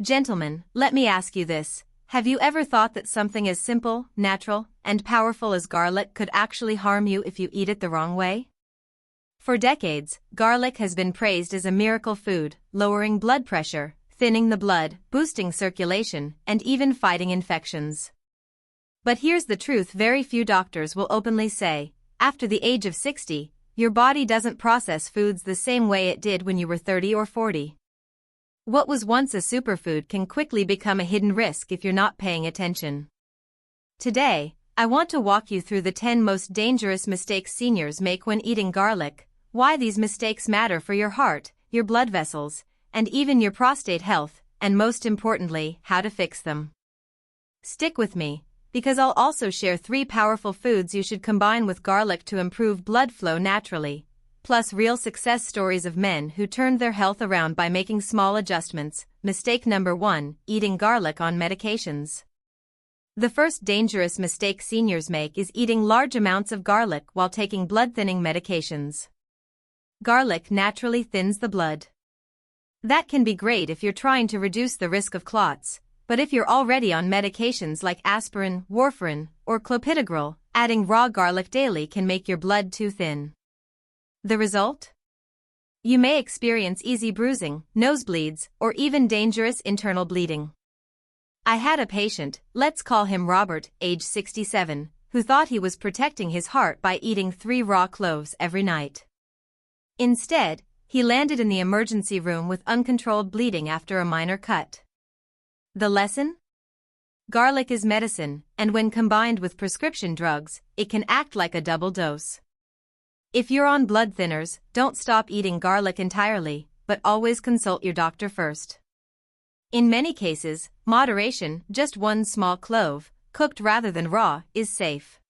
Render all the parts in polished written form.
Gentlemen, let me ask you this. Have you ever thought that something as simple, natural, and powerful as garlic could actually harm you if you eat it the wrong way? For decades, garlic has been praised as a miracle food, lowering blood pressure, thinning the blood, boosting circulation, and even fighting infections. But here's the truth: very few doctors will openly say, after the age of 60, your body doesn't process foods the same way it did when you were 30 or 40. What was once a superfood can quickly become a hidden risk if you're not paying attention. Today, I want to walk you through the 10 most dangerous mistakes seniors make when eating garlic, why these mistakes matter for your heart, your blood vessels, and even your prostate health, and most importantly, how to fix them. Stick with me, because I'll also share 3 powerful foods you should combine with garlic to improve blood flow naturally, plus real success stories of men who turned their health around by making small adjustments. Mistake number 1: eating garlic on medications. The first dangerous mistake seniors make is eating large amounts of garlic while taking blood-thinning medications. Garlic naturally thins the blood. That can be great if you're trying to reduce the risk of clots, but if you're already on medications like aspirin, warfarin, or clopidogrel, adding raw garlic daily can make your blood too thin. The result? You may experience easy bruising, nosebleeds, or even dangerous internal bleeding. I had a patient, let's call him Robert, age 67, who thought he was protecting his heart by eating 3 raw cloves every night. Instead, he landed in the emergency room with uncontrolled bleeding after a minor cut. The lesson? Garlic is medicine, and when combined with prescription drugs, it can act like a double dose. If you're on blood thinners, don't stop eating garlic entirely, but always consult your doctor first. In many cases, moderation, just 1 small clove, cooked rather than raw, is safe.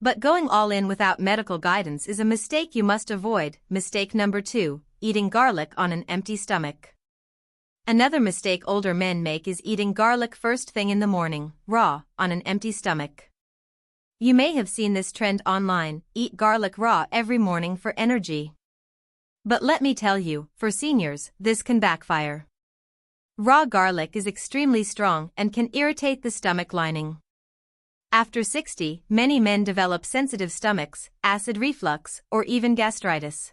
But going all in without medical guidance is a mistake you must avoid. Mistake number 2: eating garlic on an empty stomach. Another mistake older men make is eating garlic first thing in the morning, raw, on an empty stomach. You may have seen this trend online: eat garlic raw every morning for energy. But let me tell you, for seniors, this can backfire. Raw garlic is extremely strong and can irritate the stomach lining. After 60, many men develop sensitive stomachs, acid reflux, or even gastritis.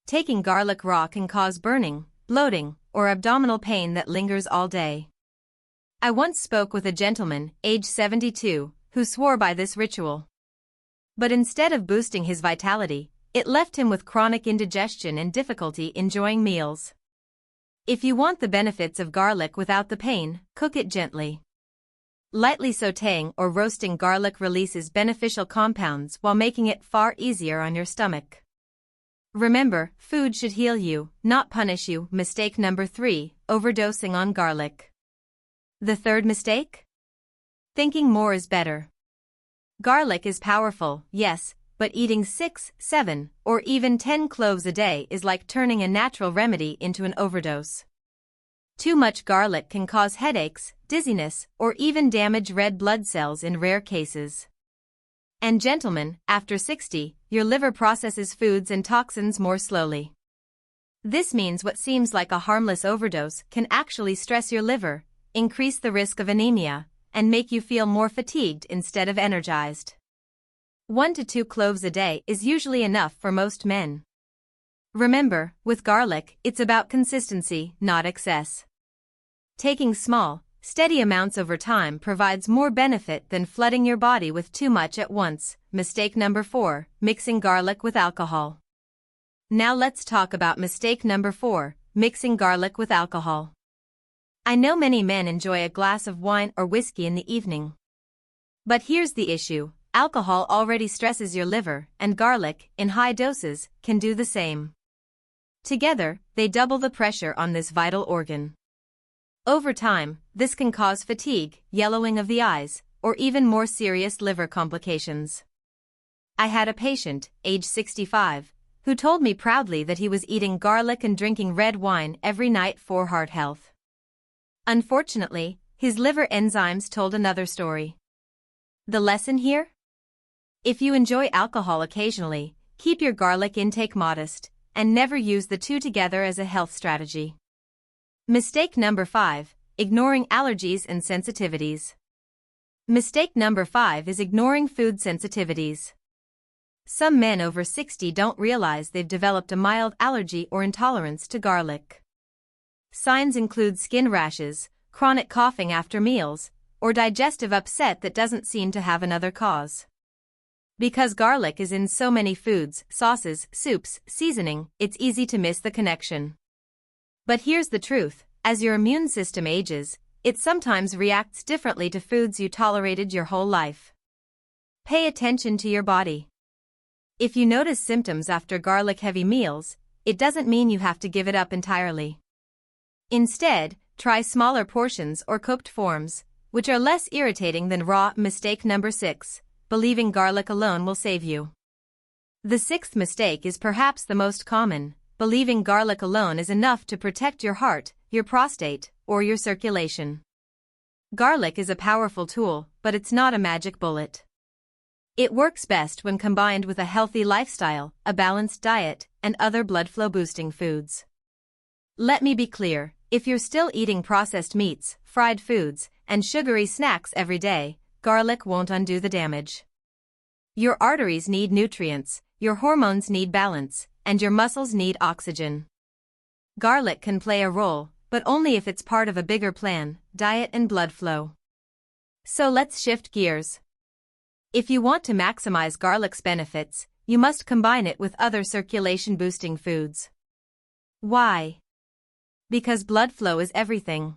Taking garlic raw can cause burning, bloating, or abdominal pain that lingers all day. I once spoke with a gentleman, age 72, who swore by this ritual. But instead of boosting his vitality, it left him with chronic indigestion and difficulty enjoying meals. If you want the benefits of garlic without the pain, cook it gently. Lightly sautéing or roasting garlic releases beneficial compounds while making it far easier on your stomach. Remember, food should heal you, not punish you. Mistake number 3: overdosing on garlic. The third mistake? Thinking more is better. Garlic is powerful, yes, but eating 6, 7, or even 10 cloves a day is like turning a natural remedy into an overdose. Too much garlic can cause headaches, dizziness, or even damage red blood cells in rare cases. And gentlemen, after 60, your liver processes foods and toxins more slowly. This means what seems like a harmless overdose can actually stress your liver, increase the risk of anemia, and make you feel more fatigued instead of energized. 1 to 2 cloves a day is usually enough for most men. Remember, with garlic, it's about consistency, not excess. Taking small, steady amounts over time provides more benefit than flooding your body with too much at once. Mistake number 4: mixing garlic with alcohol. Now let's talk about mistake number 4: mixing garlic with alcohol. I know many men enjoy a glass of wine or whiskey in the evening. But here's the issue: alcohol already stresses your liver, and garlic, in high doses, can do the same. Together, they double the pressure on this vital organ. Over time, this can cause fatigue, yellowing of the eyes, or even more serious liver complications. I had a patient, age 65, who told me proudly that he was eating garlic and drinking red wine every night for heart health. Unfortunately, his liver enzymes told another story. The lesson here? If you enjoy alcohol occasionally, keep your garlic intake modest, and never use the two together as a health strategy. Mistake number 5. Ignoring allergies and sensitivities. Mistake number 5 is ignoring food sensitivities. Some men over 60 don't realize they've developed a mild allergy or intolerance to garlic. Signs include skin rashes, chronic coughing after meals, or digestive upset that doesn't seem to have another cause. Because garlic is in so many foods, sauces, soups, seasoning, it's easy to miss the connection. But here's the truth, as your immune system ages, it sometimes reacts differently to foods you tolerated your whole life. Pay attention to your body. If you notice symptoms after garlic-heavy meals, it doesn't mean you have to give it up entirely. Instead, try smaller portions or cooked forms, which are less irritating than raw. Mistake number 6. Believing garlic alone will save you. The 6th mistake is perhaps the most common. Believing garlic alone is enough to protect your heart, your prostate, or your circulation. Garlic is a powerful tool, but it's not a magic bullet. It works best when combined with a healthy lifestyle, a balanced diet, and other blood flow boosting foods. Let me be clear, if you're still eating processed meats, fried foods, and sugary snacks every day, garlic won't undo the damage. Your arteries need nutrients, your hormones need balance, and your muscles need oxygen. Garlic can play a role, but only if it's part of a bigger plan, diet and blood flow. So let's shift gears. If you want to maximize garlic's benefits, you must combine it with other circulation-boosting foods. Why? Because blood flow is everything.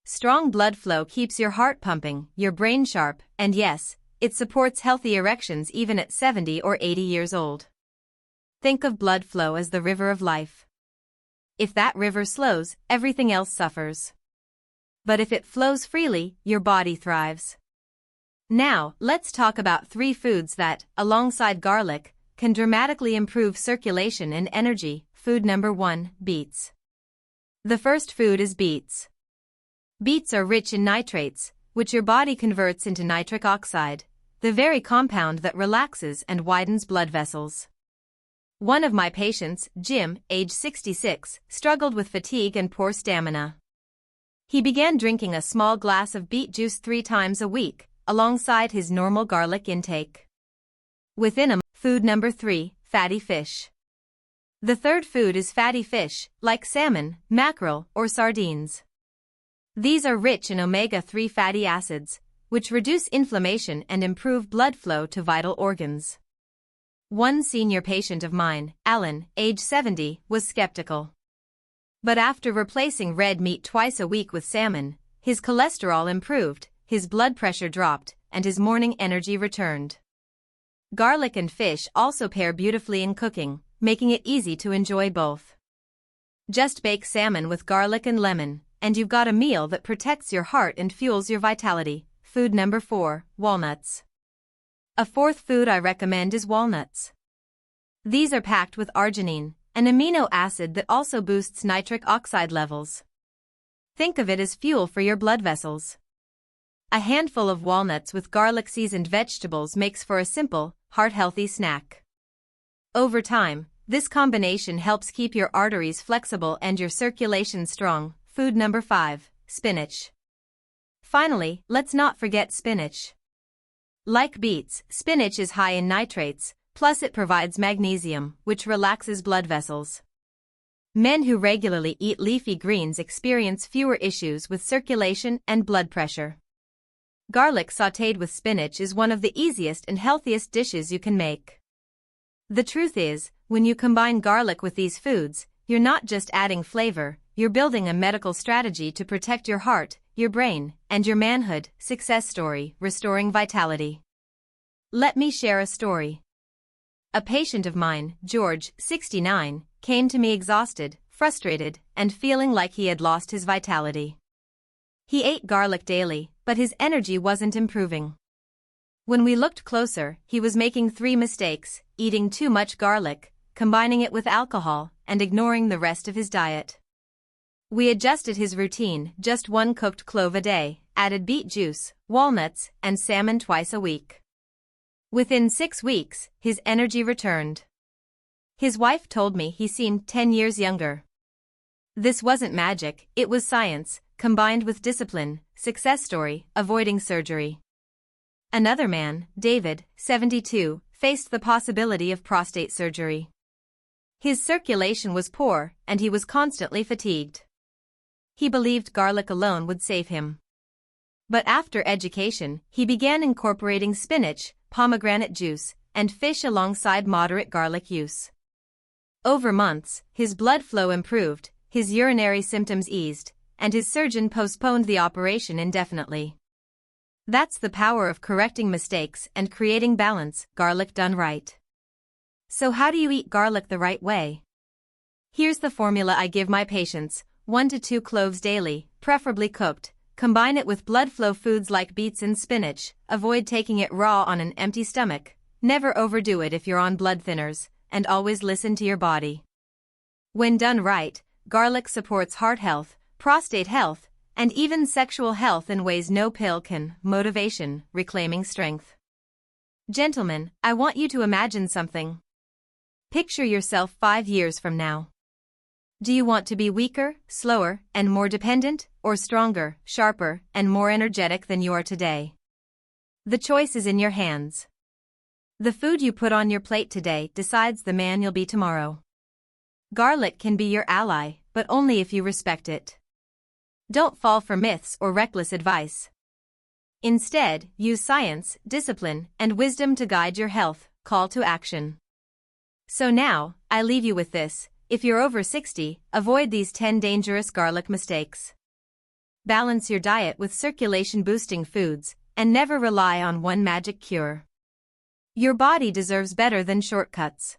Strong blood flow keeps your heart pumping, your brain sharp, and yes, it supports healthy erections even at 70 or 80 years old. Think of blood flow as the river of life. If that river slows, everything else suffers. But if it flows freely, your body thrives. Now, let's talk about 3 foods that, alongside garlic, can dramatically improve circulation and energy. Food number 1, beets. The first food is beets. Beets are rich in nitrates, which your body converts into nitric oxide, the very compound that relaxes and widens blood vessels. One of my patients, Jim, age 66, struggled with fatigue and poor stamina. He began drinking a small glass of beet juice 3 times a week, alongside his normal garlic intake. Within a month. Food number 3, fatty fish. The third food is fatty fish, like salmon, mackerel, or sardines. These are rich in omega-3 fatty acids, which reduce inflammation and improve blood flow to vital organs. One senior patient of mine, Alan, age 70, was skeptical. But after replacing red meat twice a week with salmon, his cholesterol improved, his blood pressure dropped, and his morning energy returned. Garlic and fish also pair beautifully in cooking, making it easy to enjoy both. Just bake salmon with garlic and lemon, and you've got a meal that protects your heart and fuels your vitality. Food number 4, walnuts. A fourth food I recommend is walnuts. These are packed with arginine, an amino acid that also boosts nitric oxide levels. Think of it as fuel for your blood vessels. A handful of walnuts with garlic-seasoned vegetables makes for a simple, heart-healthy snack. Over time, this combination helps keep your arteries flexible and your circulation strong. Food number 5, spinach. Finally, let's not forget spinach. Like beets, spinach is high in nitrates, plus it provides magnesium, which relaxes blood vessels. Men who regularly eat leafy greens experience fewer issues with circulation and blood pressure. Garlic sautéed with spinach is one of the easiest and healthiest dishes you can make. The truth is, when you combine garlic with these foods, you're not just adding flavor, you're building a medical strategy to protect your heart, your brain, and your manhood. Success story, restoring vitality. Let me share a story. A patient of mine, George, 69, came to me exhausted, frustrated, and feeling like he had lost his vitality. He ate garlic daily, but his energy wasn't improving. When we looked closer, he was making 3 mistakes: eating too much garlic, combining it with alcohol, and ignoring the rest of his diet. We adjusted his routine: just 1 cooked clove a day, added beet juice, walnuts, and salmon twice a week. Within 6 weeks, his energy returned. His wife told me he seemed 10 years younger. This wasn't magic, it was science, combined with discipline. Success story, avoiding surgery. Another man, David, 72, faced the possibility of prostate surgery. His circulation was poor, and he was constantly fatigued. He believed garlic alone would save him. But after education, he began incorporating spinach, pomegranate juice, and fish alongside moderate garlic use. Over months, his blood flow improved, his urinary symptoms eased, and his surgeon postponed the operation indefinitely. That's the power of correcting mistakes and creating balance, garlic done right. So how do you eat garlic the right way? Here's the formula I give my patients: 1 to 2 cloves daily, preferably cooked. Combine it with blood flow foods like beets and spinach. Avoid taking it raw on an empty stomach. Never overdo it if you're on blood thinners, and always listen to your body. When done right, garlic supports heart health, prostate health, and even sexual health in ways no pill can. Motivation, reclaiming strength. Gentlemen, I want you to imagine something. Picture yourself 5 years from now. Do you want to be weaker, slower, and more dependent, or stronger, sharper, and more energetic than you are today? The choice is in your hands. The food you put on your plate today decides the man you'll be tomorrow. Garlic can be your ally, but only if you respect it. Don't fall for myths or reckless advice. Instead, use science, discipline, and wisdom to guide your health. Call to action. So now, I leave you with this: if you're over 60, avoid these 10 dangerous garlic mistakes. Balance your diet with circulation-boosting foods, and never rely on one magic cure. Your body deserves better than shortcuts.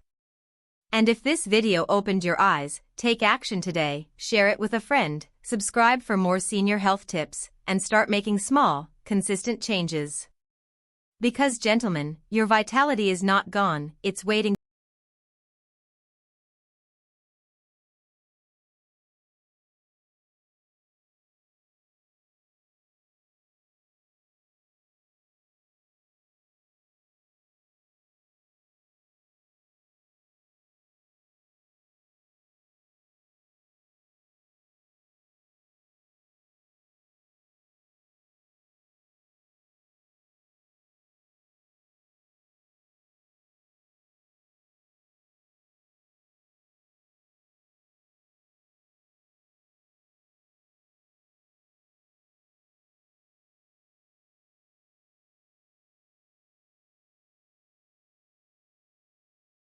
And if this video opened your eyes, take action today, share it with a friend, subscribe for more senior health tips, and start making small, consistent changes. Because gentlemen, your vitality is not gone, it's waiting.